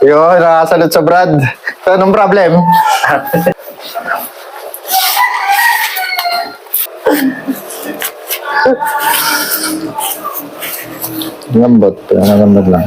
Yun, nakasalot sa Brad. So, anong problem? Lambot. Lambot lang.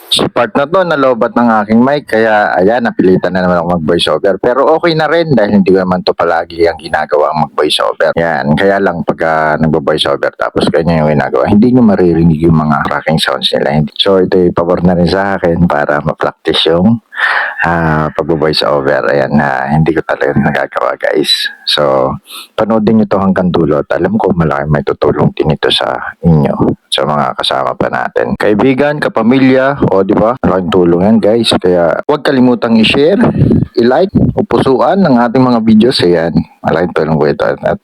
Si part na to, nalobat ng aking mic, kaya ayan, napilitan na naman ako mag-voice over. Pero okay na rin dahil hindi ko naman to palagi ang ginagawa ang mag-voice over. Yan, kaya lang pagka nag-voice over tapos ganyan yung ginagawa, hindi nyo maririnig yung mga cracking sounds nila. So ito yung pabor na rin sa akin para ma-practice yung pag-voice over. Ayan, hindi ko talaga nagagawa guys. So, panoodin nyo to hanggang dulo at alam ko malaki may tutulong din ito sa inyo, sa mga kasama pa natin. Kaibigan, kapamilya, o di ba? Malaking tulong yan guys. Kaya huwag kalimutang i-share, i-like, o pusuan ng ating mga videos. Ayan, malaking tulong po ito. At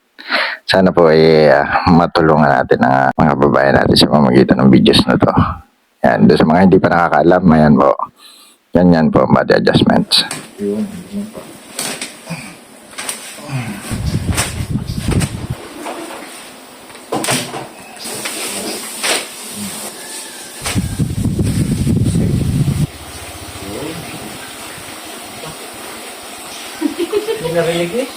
sana po ay matulungan natin ang mga babae natin sa pamamagitan ng videos na to. Yan, doon sa mga hindi pa nakakaalam, ayan po. Yan po, body adjustments. Hindi narinig eh.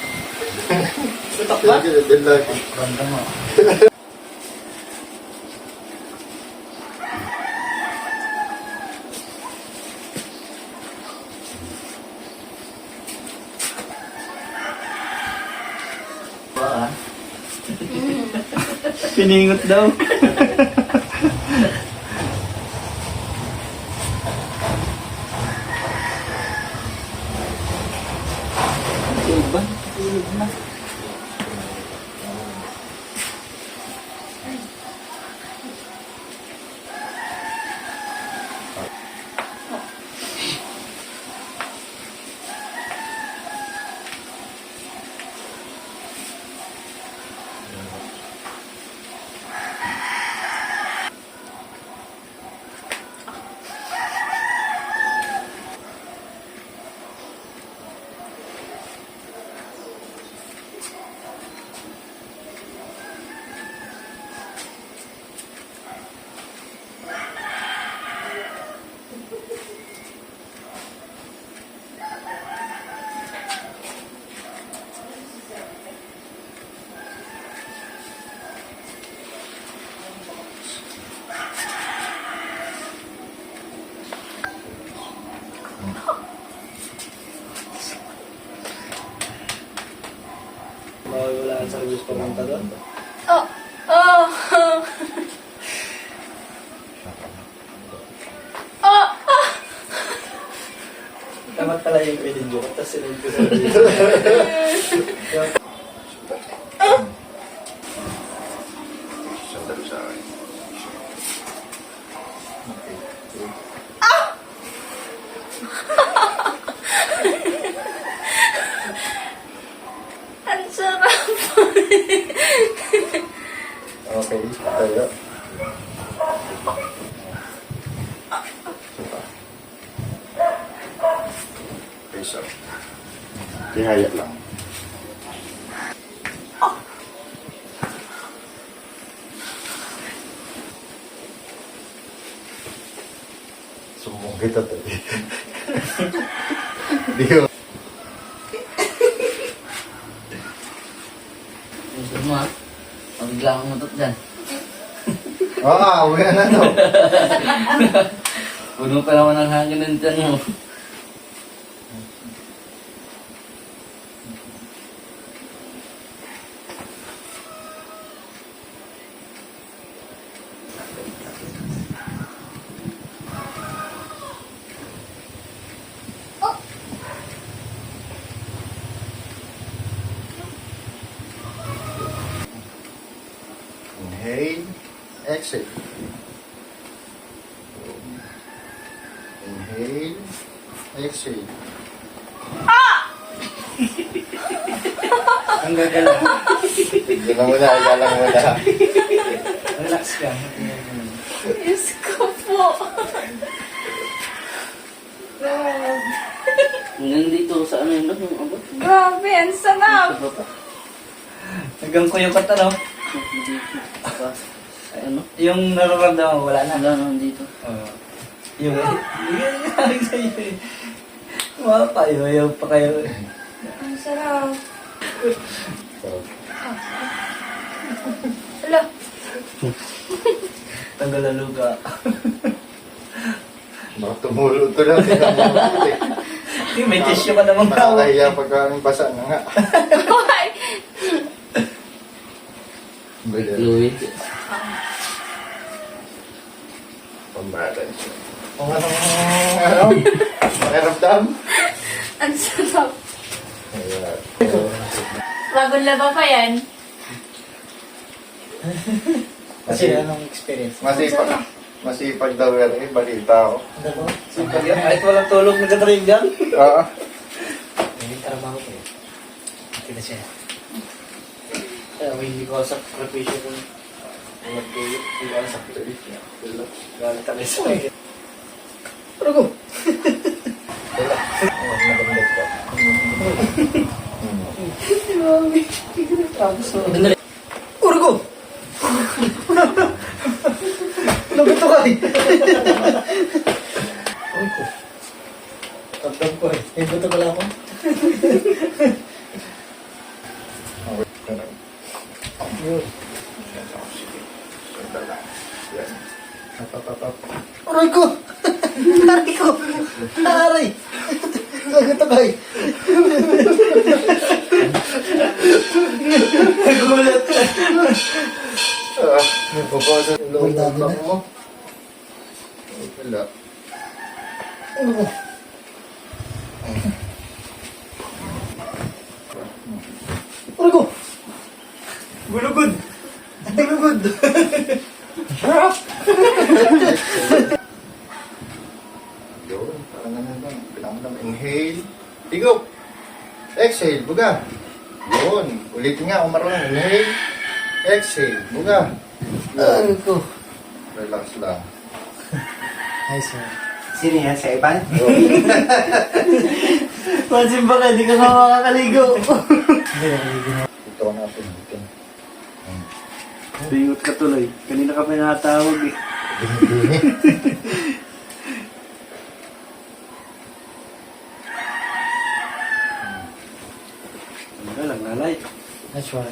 Sutak ba? Banda mo. Piningot daw. Iba, tulog na. Wala ang service pumunta doon. Oh! Oh! Oh! Dapat pala yung video ko, tapos sinunod ko sa video. Sandali sa akin. Ang sarap! Okay, tayo. Okay, so. Ihaya lang. Sumbong kita tadi. Dio. Gusto mo ha? Mabigla akong mutot dyan. Uwi na to. Puno pa naman ang hangin ng tiyan mo. Inhale, exhale. Inhale, exhale. Ang gagalaw. Galang mo na, galang mo na. Relax ka. Diyos ko po! Hanggang dito sa ano yun, yung abot. Grabe, ang sarap! Sa baba. Hanggang kuyo ka ano? Ay, ano? Yung nararamdaman mo, wala na. Wala naman dito. Oo. Yung nangyari sa'yo eh. Mapayo pa kayo eh. Ang sarap. Ala. Tanggal ang luga. Baka tumulo ito lang. May tissue ka namang tao. Nakakahiya pagka ang basa na nga. Why? Fluid. Pambalance. Kung anong makiramdam. Ang sarap. Ayan. Bagong laba pa yan. Kasi anong experience? Masipag daw yan eh, balita ako. Ano? Sipag yan. Kahit walang tulog, nagka-drive yan. Oo. May trabaho ko eh. Hindi na siya. Kaya hindi ko sa preparation ko. Walang tulog. Hindi ko sa preparation. Galit kami sa akin. Pero ko. Magandang ko. Si Mami. Tapos Urgo! Nabito ka eh. Urgo. Tapos ko eh. May buto pala ako. Yun. Aray ko! Aray ko! Aray! Nagito ka eh. Nagulat. Nagpapasa yung loob ng bak mo. Wala. Aray ko! Gulugod! Gulugod! Yun, parang ganun lang. Pinakamadam. Inhale. Tigo. Exhale. Buga. Yun. Ulitin nga kung marunong. Inhale. Exhale. Buga. Aray ko! Relax lang. Ay, sir. Sino yan? Sa Iban? Yun. Pansin ba ka? Hindi ka nga makakaligo. Hindi, nakaligo na. Ito ko natin. Ito. Bingot ka tuloy. Kanina ka pa natawag eh. Ano lang, lalay. That's why.